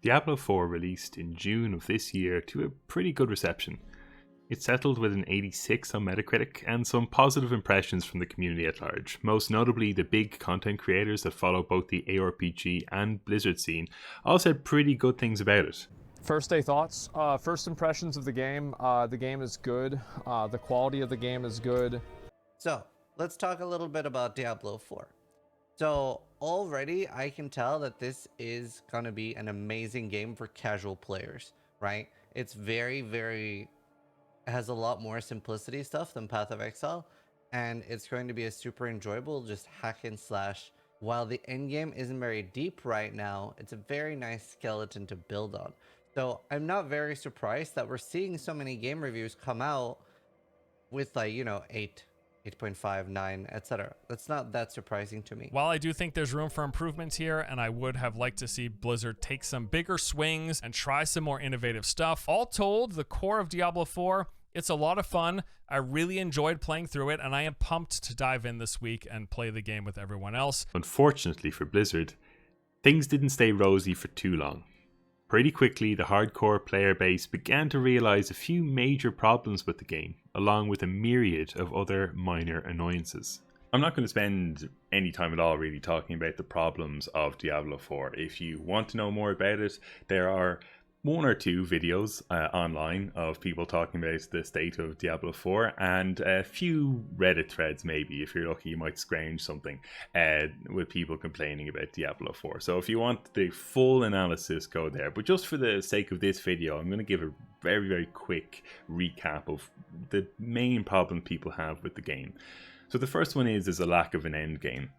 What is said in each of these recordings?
Diablo 4 released in June of this year to a pretty good reception. It settled with an 86 on Metacritic and some positive impressions from the community at large, most notably the big content creators that follow both the ARPG and Blizzard scene all said pretty good things about it. First day thoughts. First impressions of the game. The game is good. The quality of the game is good. So, let's talk a little bit about Diablo 4. So, already I can tell that this is going to be an amazing game for casual players, right? It's very has a lot more simplicity stuff than Path of Exile, and it's going to be a super enjoyable just hack and slash. While the end game isn't very deep right now, it's a very nice skeleton to build on. So I'm not very surprised that we're seeing so many game reviews come out with 8, 8.5, 9, etc. That's not that surprising to me. While I do think there's room for improvements here, and I would have liked to see Blizzard take some bigger swings and try some more innovative stuff, all told, the core of Diablo 4, it's a lot of fun. I really enjoyed playing through it, and I am pumped to dive in this week and play the game with everyone else. Unfortunately for Blizzard, things didn't stay rosy for too long. Pretty quickly, the hardcore player base began to realize a few major problems with the game, along with a myriad of other minor annoyances. I'm not going to spend any time at all really talking about the problems of Diablo 4. If you want to know more about it, there are one or two videos online of people talking about the state of Diablo 4 and a few Reddit threads maybe. If you're lucky, you might scrounge something with people complaining about Diablo 4. So if you want the full analysis, go there. But just for the sake of this video, I'm going to give a very quick recap of the main problem people have with the game. So the first one is a lack of an end game.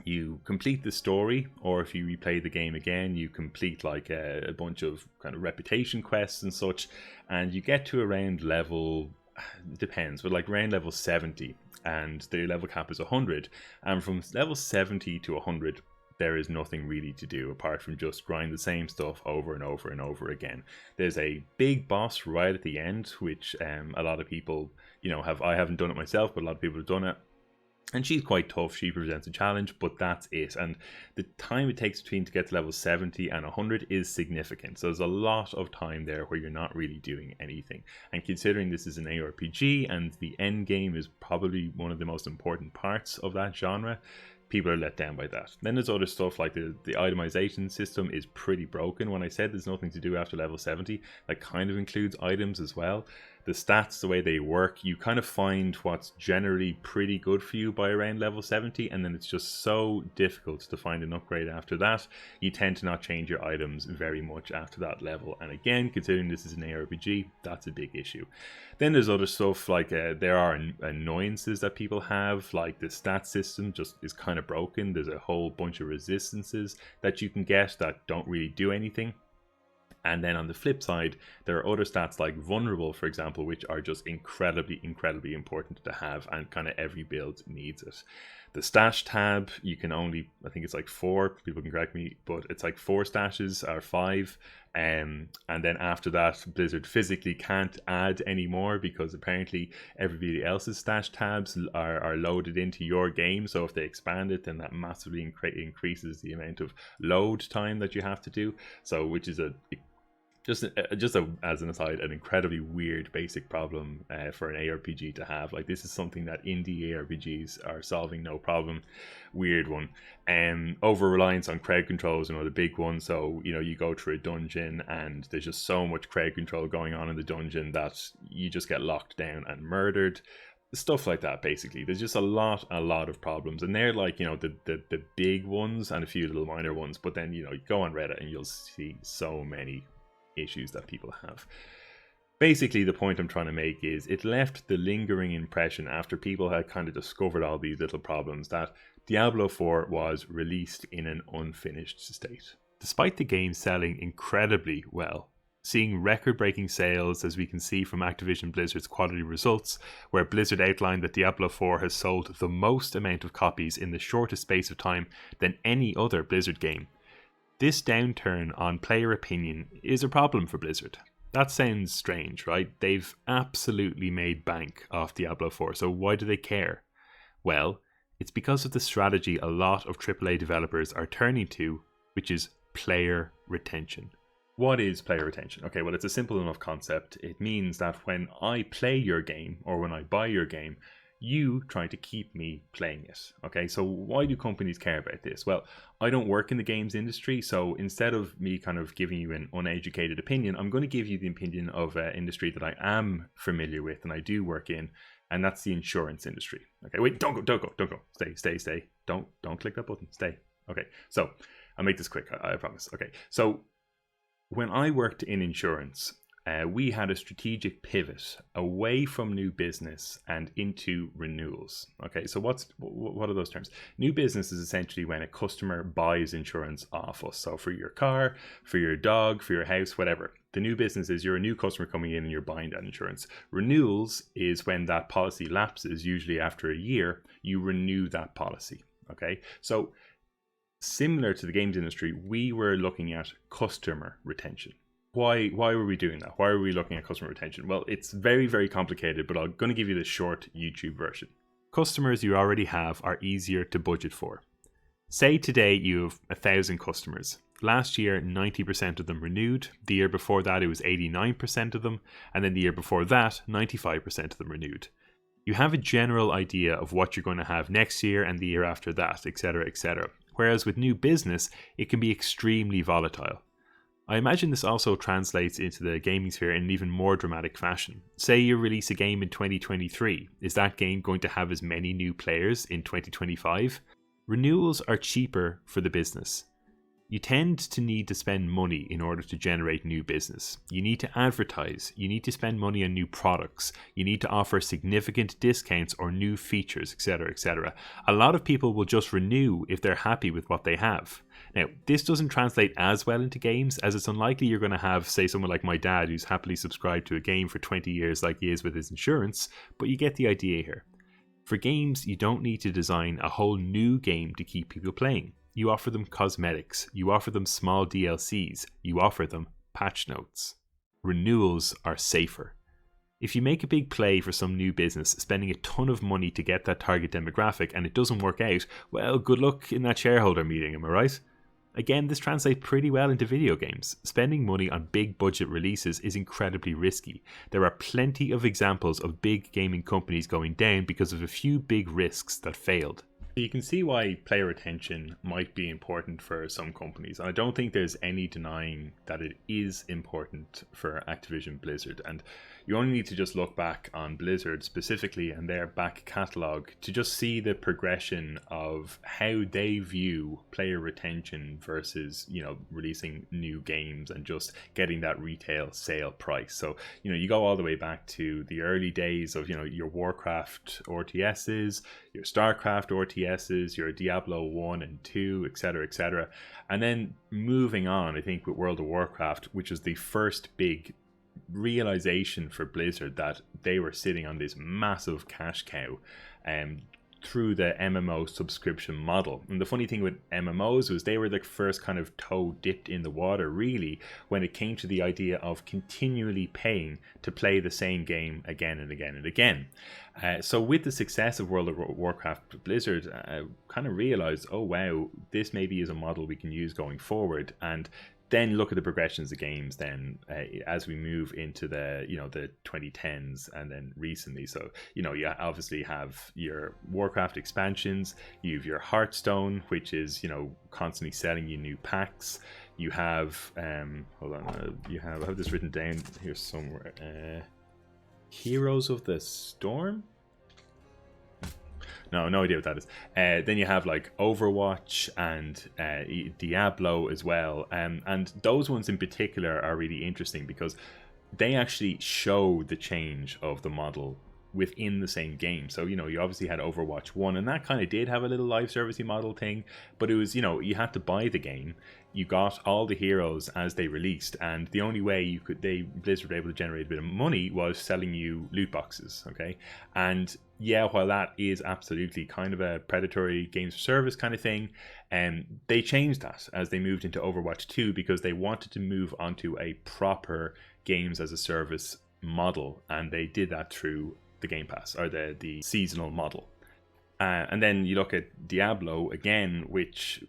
You complete the story, or if you replay the game again, you complete like a bunch of kind of reputation quests and such, and you get to around level, it depends, but like around level 70, and the level cap is 100, and from level 70 to 100 there is nothing really to do apart from just grind the same stuff over and over and over again. There's a big boss right at the end, which a lot of people, I haven't done it myself, but a lot of people have done it. And she's quite tough, she presents a challenge, but that's it. And the time it takes between to get to level 70 and 100 is significant. So there's a lot of time there where you're not really doing anything. And considering this is an ARPG and the end game is probably one of the most important parts of that genre, people are let down by that. Then there's other stuff like the itemization system is pretty broken. When I said there's nothing to do after level 70, that kind of includes items as well. The stats, the way they work, you kind of find what's generally pretty good for you by around level 70, and then it's just so difficult to find an upgrade after that. You tend to not change your items very much after that level, and again, considering this is an ARPG, that's a big issue. Then there's other stuff like there are annoyances that people have, like the stat system just is kind of broken. There's a whole bunch of resistances that you can get that don't really do anything. And then on the flip side, there are other stats like vulnerable, for example, which are just incredibly important to have, and kind of every build needs it. The stash tab, you can only, I think it's like 4, people can correct me, but it's like 4 stashes or 5. And then after that, Blizzard physically can't add any more because apparently everybody else's stash tabs are loaded into your game. So if they expand it, then that massively increases the amount of load time that you have to do. So which is as an aside, an incredibly weird basic problem for an ARPG to have. Like, this is something that indie ARPGs are solving no problem. Weird one. Over reliance on crowd control is another big one. So you go through a dungeon and there's just so much crowd control going on in the dungeon that you just get locked down and murdered. Stuff like that, basically. There's just a lot of problems, and they're like the big ones and a few little minor ones. But then you go on Reddit and you'll see so many issues that people have. Basically, the point I'm trying to make is it left the lingering impression after people had kind of discovered all these little problems that Diablo 4 was released in an unfinished state. Despite the game selling incredibly well, seeing record-breaking sales, as we can see from Activision Blizzard's quality results, where Blizzard outlined that Diablo 4 has sold the most amount of copies in the shortest space of time than any other Blizzard game. This downturn on player opinion is a problem for Blizzard. That sounds strange, right? They've absolutely made bank off Diablo 4, so why do they care? Well, it's because of the strategy a lot of AAA developers are turning to, which is player retention. What is player retention? Okay, well, it's a simple enough concept. It means that when I play your game or when I buy your game, you try to keep me playing it. Okay, so why do companies care about this? Well, I don't work in the games industry, so instead of me kind of giving you an uneducated opinion, I'm going to give you the opinion of an industry that I am familiar with and I do work in, and that's the insurance industry. Okay, wait, don't go. Stay. Don't click that button. Stay. Okay, so I'll make this quick, I promise. Okay, so when I worked in insurance, we had a strategic pivot away from new business and into renewals. Okay, so what are those terms? New business is essentially when a customer buys insurance off us. So for your car, for your dog, for your house, whatever. The new business is you're a new customer coming in and you're buying that insurance. Renewals is when that policy lapses, usually after a year, you renew that policy. Okay, so similar to the games industry, we were looking at customer retention. Why were we doing that? Why are we looking at customer retention? Well, it's very, very complicated, but I'm going to give you the short YouTube version. Customers you already have are easier to budget for. Say today you have 1,000 customers. Last year, 90% of them renewed. The year before that, it was 89% of them. And then the year before that, 95% of them renewed. You have a general idea of what you're going to have next year and the year after that, etc., etc. Whereas with new business, it can be extremely volatile. I imagine this also translates into the gaming sphere in an even more dramatic fashion. Say you release a game in 2023, is that game going to have as many new players in 2025? Renewals are cheaper for the business. You tend to need to spend money in order to generate new business. You need to advertise, you need to spend money on new products, you need to offer significant discounts or new features, etc., etc. A lot of people will just renew if they're happy with what they have. Now, this doesn't translate as well into games, as it's unlikely you're going to have, say, someone like my dad who's happily subscribed to a game for 20 years like he is with his insurance, but you get the idea here. For games, you don't need to design a whole new game to keep people playing. You offer them cosmetics, you offer them small DLCs, you offer them patch notes. Renewals are safer. If you make a big play for some new business, spending a ton of money to get that target demographic and it doesn't work out, well, good luck in that shareholder meeting, am I right? Again, this translates pretty well into video games. Spending money on big budget releases is incredibly risky. There are plenty of examples of big gaming companies going down because of a few big risks that failed. You can see why player retention might be important for some companies. And I don't think there's any denying that it is important for Activision Blizzard. And you only need to just look back on Blizzard specifically and their back catalogue to just see the progression of how they view player retention versus, releasing new games and just getting that retail sale price. So, you go all the way back to the early days of, your Warcraft RTSs, your Starcraft RTSs, your Diablo 1 and 2, etc., etc. And then moving on, I think, with World of Warcraft, which was the first big realization for Blizzard that they were sitting on this massive cash cow through the MMO subscription model. And the funny thing with MMOs was they were the first kind of toe dipped in the water, really, when it came to the idea of continually paying to play the same game again and again and again. So with the success of World of Warcraft, Blizzard kind of realized, oh wow, this maybe is a model we can use going forward. And then look at the progressions of games then as we move into the the 2010s and then recently. So you obviously have your Warcraft expansions, you have your Hearthstone, which is constantly selling you new packs. You have hold on, I have this written down here somewhere. Heroes of the Storm? No idea what that is. Then you have like Overwatch and Diablo as well. And those ones in particular are really interesting because they actually show the change of the model within the same game. So, you obviously had Overwatch 1, and that kind of did have a little live servicey model thing, but it was, you had to buy the game. You got all the heroes as they released, and the only way Blizzard were able to generate a bit of money was selling you loot boxes, okay? And yeah, while that is absolutely kind of a predatory games service kind of thing, they changed that as they moved into Overwatch 2 because they wanted to move onto a proper games as a service model, and they did that through the Game Pass or the seasonal model. And then you look at Diablo again, which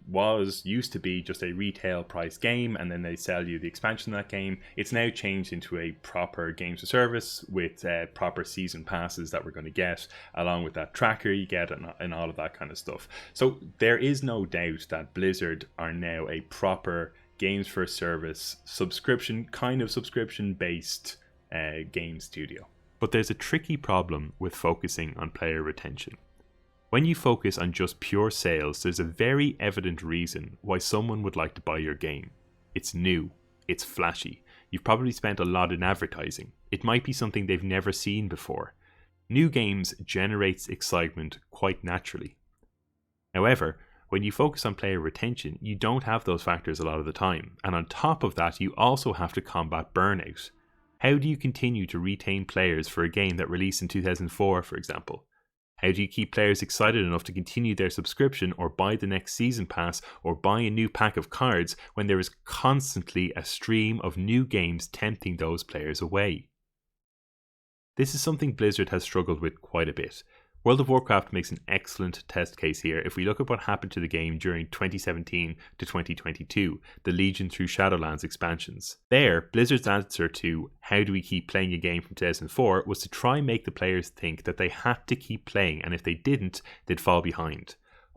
used to be just a retail price game, and then they sell you the expansion of that game. It's now changed into a proper games of service with proper season passes that we're going to get, along with that tracker you get and all of that kind of stuff. So there is no doubt that Blizzard are now a proper games for service subscription based game studio. But there's a tricky problem with focusing on player retention. When you focus on just pure sales, there's a very evident reason why someone would like to buy your game. It's new, it's flashy, you've probably spent a lot in advertising, it might be something they've never seen before. New games generates excitement quite naturally. However, when you focus on player retention, you don't have those factors a lot of the time, and on top of that you also have to combat burnout. How do you continue to retain players for a game that released in 2004, for example? How do you keep players excited enough to continue their subscription or buy the next season pass or buy a new pack of cards when there is constantly a stream of new games tempting those players away? This is something Blizzard has struggled with quite a bit. World of Warcraft makes an excellent test case here if we look at what happened to the game during 2017 to 2022, the Legion through Shadowlands expansions. There, Blizzard's answer to how do we keep playing a game from 2004 was to try and make the players think that they had to keep playing, and if they didn't, they'd fall behind.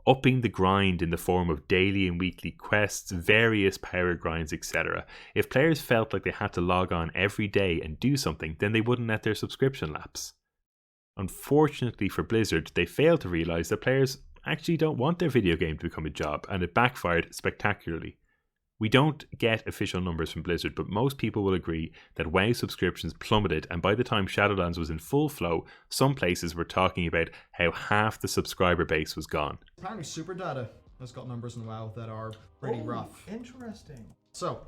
Upping the grind in the form of daily and weekly quests, various power grinds, etc. If players felt like they had to log on every day and do something, then they wouldn't let their subscription lapse. Unfortunately for Blizzard, they failed to realise that players actually don't want their video game to become a job, and it backfired spectacularly. We don't get official numbers from Blizzard, but most people will agree that WoW subscriptions plummeted, and by the time Shadowlands was in full flow, some places were talking about how half the subscriber base was gone. Apparently Superdata has got numbers in WoW that are pretty rough. Interesting. So,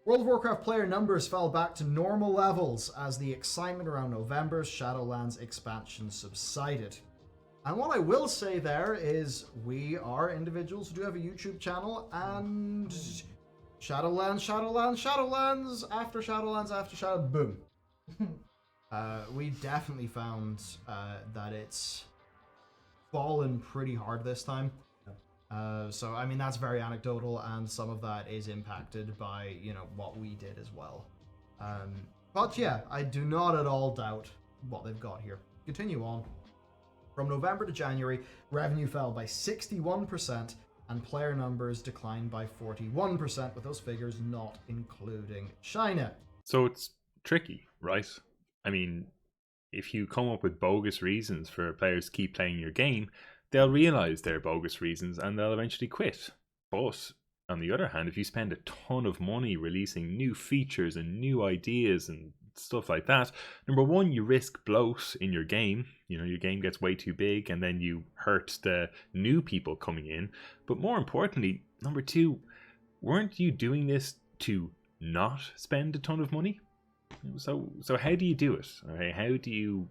World of Warcraft player numbers fell back to normal levels as the excitement around November's Shadowlands expansion subsided. And what I will say there is we are individuals who do have a YouTube channel, and Shadowlands, after Shadowlands, boom. We definitely found that it's fallen pretty hard this time. So, I mean, that's very anecdotal, and some of that is impacted by, what we did as well. But yeah, I do not at all doubt what they've got here. Continue on. From November to January, revenue fell by 61%, and player numbers declined by 41%, with those figures not including China. So it's tricky, right? I mean, if you come up with bogus reasons for players to keep playing your game, they'll realise they're bogus reasons and they'll eventually quit. But on the other hand, if you spend a ton of money releasing new features and new ideas and stuff like that, number one, you risk bloat in your game. Your game gets way too big and then you hurt the new people coming in. But more importantly, number two, weren't you doing this to not spend a ton of money? So how do you do it? Okay, how do you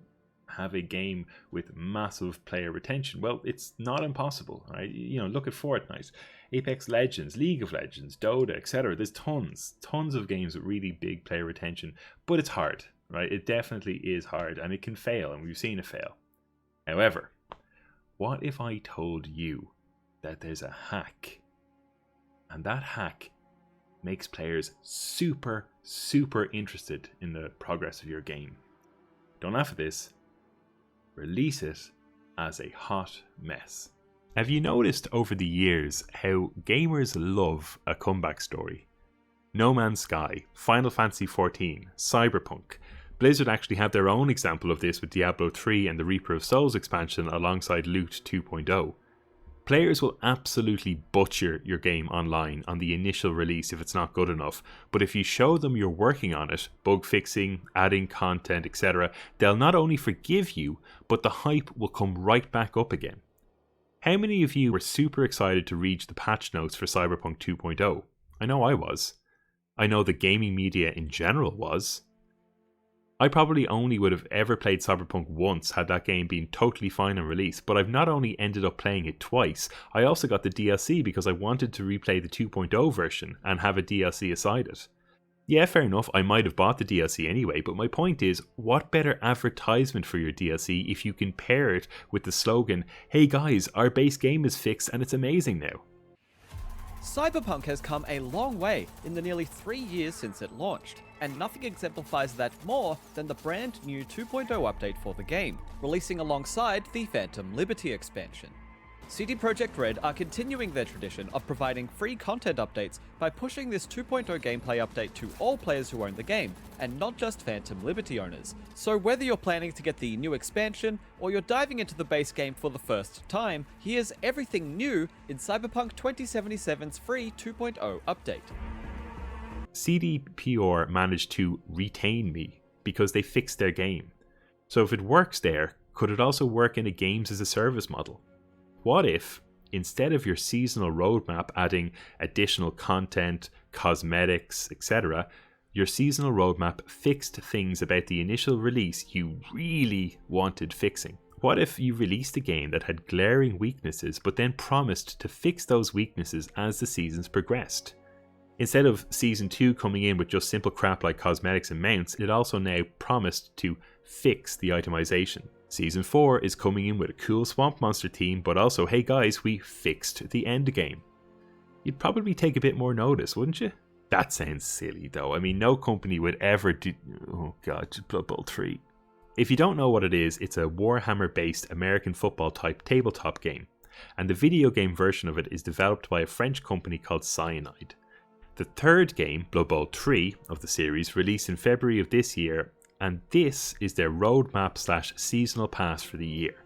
have a game with massive player retention? Well, it's not impossible, right? Look at Fortnite, Apex Legends, League of Legends, Dota, etc. There's tons of games with really big player retention, but it's hard, right? It definitely is hard, and it can fail, and we've seen it fail. However, what if I told you that there's a hack, and that hack makes players super interested in the progress of your game? Don't laugh at this. Release it as a hot mess. Have you noticed over the years how gamers love a comeback story? No Man's Sky, Final Fantasy XIV, Cyberpunk. Blizzard actually had their own example of this with Diablo 3 and the Reaper of Souls expansion alongside Loot 2.0. Players will absolutely butcher your game online on the initial release if it's not good enough, but if you show them you're working on it, bug fixing, adding content, etc., they'll not only forgive you, but the hype will come right back up again. How many of you were super excited to read the patch notes for Cyberpunk 2.0? I know I was. I know the gaming media in general was. I probably only would have ever played Cyberpunk once had that game been totally fine on release, but I've not only ended up playing it twice, I also got the DLC because I wanted to replay the 2.0 version and have a DLC aside it. Yeah, fair enough, I might have bought the DLC anyway, but my point is, what better advertisement for your DLC if you can pair it with the slogan, "Hey guys, our base game is fixed and it's amazing now." Cyberpunk has come a long way in the nearly 3 years since it launched, and nothing exemplifies that more than the brand new 2.0 update for the game, releasing alongside the Phantom Liberty expansion. CD Projekt Red are continuing their tradition of providing free content updates by pushing this 2.0 gameplay update to all players who own the game, and not just Phantom Liberty owners. So whether you're planning to get the new expansion, or you're diving into the base game for the first time, here's everything new in Cyberpunk 2077's free 2.0 update. CDPR managed to retain me because they fixed their game. So if it works there, could it also work in a games as a service model? What if, instead of your seasonal roadmap adding additional content, cosmetics, etc., your seasonal roadmap fixed things about the initial release you really wanted fixing? What if you released a game that had glaring weaknesses but then promised to fix those weaknesses as the seasons progressed? Instead of Season 2 coming in with just simple crap like cosmetics and mounts, it also now promised to fix the itemization. Season 4 is coming in with a cool swamp monster team, but also, hey guys, we fixed the end game. You'd probably take a bit more notice, wouldn't you? That sounds silly though. I mean, no company would ever do... Oh god, Blood Bowl 3. If you don't know what it is, it's a Warhammer-based American football type tabletop game, and the video game version of it is developed by a French company called Cyanide. The third game, Blood Bowl 3 of the series, released in February of this year, and this is their roadmap / seasonal pass for the year.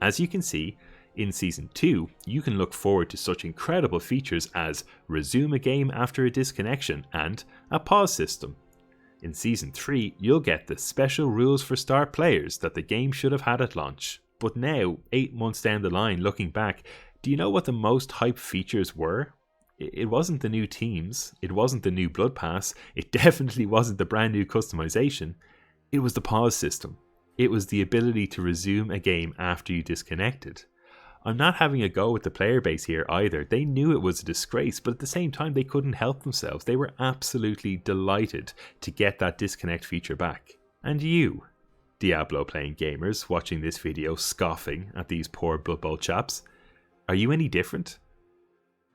As you can see, in Season 2, you can look forward to such incredible features as resume a game after a disconnection and a pause system. In Season 3, you'll get the special rules for star players that the game should have had at launch. But now, 8 months down the line, looking back, do you know what the most hyped features were? It wasn't the new teams, it wasn't the new Blood Pass, it definitely wasn't the brand new customization. It was the pause system. It was the ability to resume a game after you disconnected. I'm not having a go with the player base here either. They knew it was a disgrace, but at the same time they couldn't help themselves. They were absolutely delighted to get that disconnect feature back. And you, Diablo playing gamers, watching this video scoffing at these poor Blood Bowl chaps, are you any different?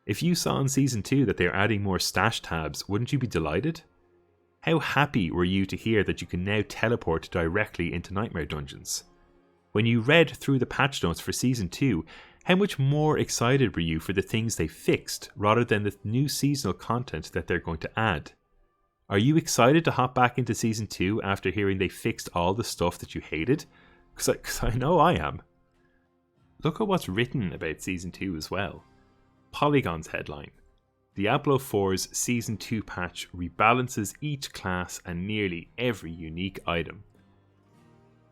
If you saw in Season 2 that they're adding more stash tabs, wouldn't you be delighted? How happy were you to hear that you can now teleport directly into Nightmare Dungeons? When you read through the patch notes for Season 2, how much more excited were you for the things they fixed rather than the new seasonal content that they're going to add? Are you excited to hop back into Season 2 after hearing they fixed all the stuff that you hated? Because I know I am. Look at what's written about Season 2 as well. Polygon's headline. Diablo 4's Season 2 patch rebalances each class and nearly every unique item.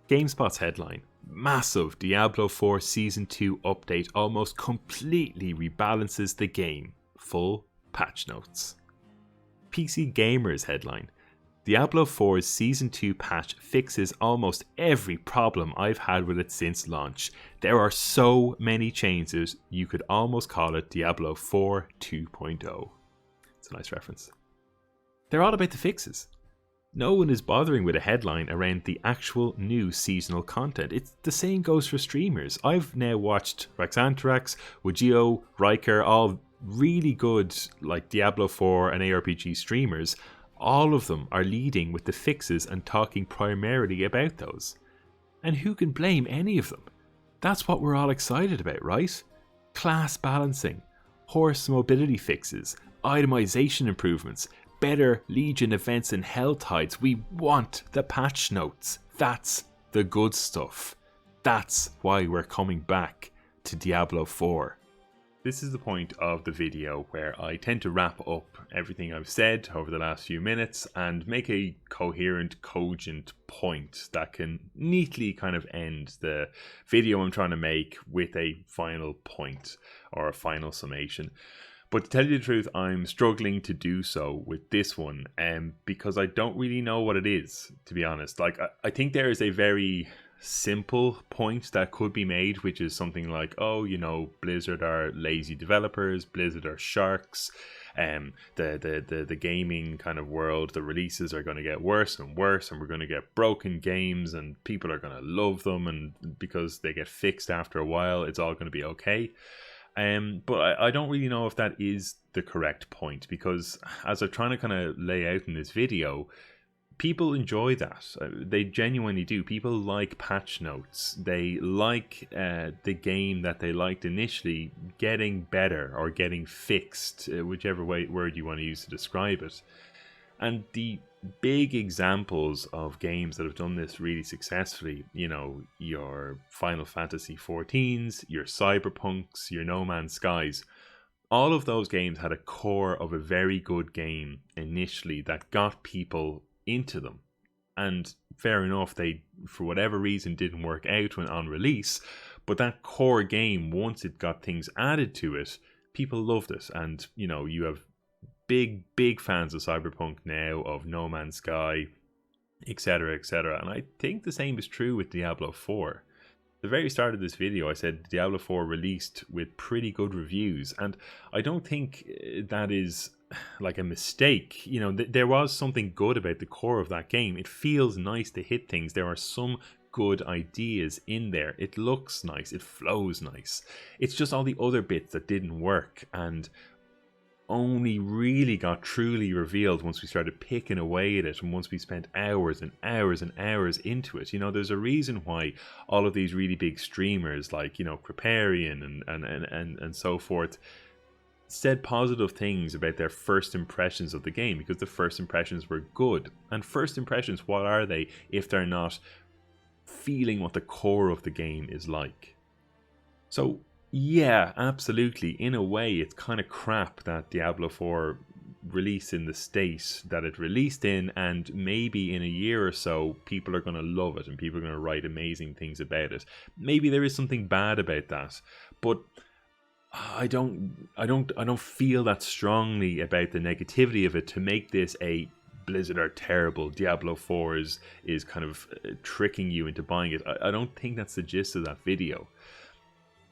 GameSpot's headline. Massive Diablo 4 Season 2 update almost completely rebalances the game. Full patch notes. PC Gamer's headline. Diablo 4's Season 2 patch fixes almost every problem I've had with it since launch. There are so many changes, you could almost call it Diablo 4 2.0. It's a nice reference. They're all about the fixes. No one is bothering with a headline around the actual new seasonal content. The same goes for streamers. I've now watched Raxantrax, Wajio, Riker, all really good like Diablo 4 and ARPG streamers. All of them are leading with the fixes and talking primarily about those. And who can blame any of them? That's what we're all excited about, right? Class balancing, horse mobility fixes, itemization improvements, better Legion events and Hell Tides. We want the patch notes. That's the good stuff. That's why we're coming back to Diablo 4. This is the point of the video where I tend to wrap up everything I've said over the last few minutes and make a coherent, cogent point that can neatly kind of end the video I'm trying to make with a final point or a final summation. But to tell you the truth, I'm struggling to do so with this one because I don't really know what it is, to be honest. Like, I think there is a very simple point that could be made, which is something like, oh, you know, Blizzard are lazy developers, Blizzard are sharks. the gaming kind of world, the releases are going to get worse and worse, and we're going to get broken games, and people are going to love them, and because they get fixed after a while, it's all going to be okay. But I don't really know if that is the correct point, because as I'm trying to kind of lay out in this video, people enjoy that. They genuinely do. People like patch notes. They like the game that they liked initially getting better or getting fixed, whichever word you want to use to describe it. And the big examples of games that have done this really successfully, you know, your Final Fantasy 14s, your Cyberpunks, your No Man's Skies, all of those games had a core of a very good game initially that got people into them. And fair enough, they, for whatever reason, didn't work out when on release, but that core game, once it got things added to it, people loved it. And, you know, you have big fans of Cyberpunk now, of No Man's Sky, etc., etc. And I think the same is true with Diablo 4. At the very start of this video, I said Diablo 4 released with pretty good reviews, and I don't think that is like a mistake. You know, there was something good about the core of that game. It feels nice to hit things. There are some good ideas in there. It looks nice. It flows nice. It's just all the other bits that didn't work, and only really got truly revealed once we started picking away at it, and once we spent hours and hours and hours into it. You know, there's a reason why all of these really big streamers like, you know, Kriparian and so forth said positive things about their first impressions of the game, because the first impressions were good. And first impressions, what are they if they're not feeling what the core of the game is like? So yeah, absolutely. In a way, it's kind of crap that Diablo 4 released in the state that it released in, and maybe in a year or so, people are going to love it and people are going to write amazing things about it. Maybe there is something bad about that, but I don't feel that strongly about the negativity of it to make this a Blizzard are terrible, Diablo 4 is kind of tricking you into buying it. I don't think that's the gist of that video.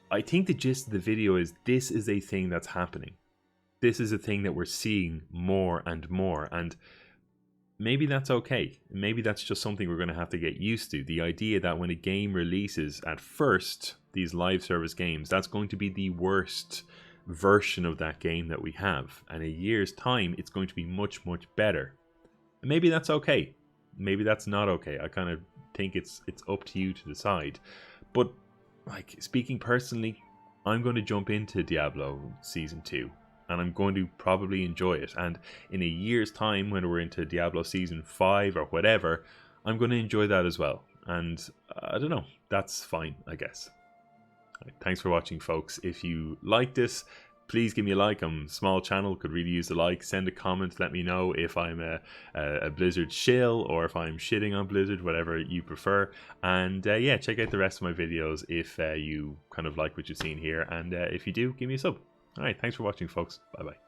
I think the gist of the video is this is a thing that's happening. This is a thing that we're seeing more and more, and maybe that's okay. Maybe that's just something we're going to have to get used to. The idea that when a game releases at first, these live service games, that's going to be the worst version of that game that we have. And a year's time, it's going to be much better. And maybe that's okay. Maybe that's not okay. I kind of think it's up to you to decide. But like, speaking personally, I'm going to jump into Diablo Season 2, and I'm going to probably enjoy it. And in a year's time, when we're into Diablo Season 5 or whatever, I'm going to enjoy that as well. And I don't know, that's fine, I guess. Right, thanks for watching, folks. If you like this, please give me a like. I'm a small channel, could really use a like. Send a comment, let me know if I'm a Blizzard shill or if I'm shitting on Blizzard, whatever you prefer. And yeah, check out the rest of my videos if you kind of like what you've seen here. And if you do, give me a sub. Alright, thanks for watching, folks. Bye bye.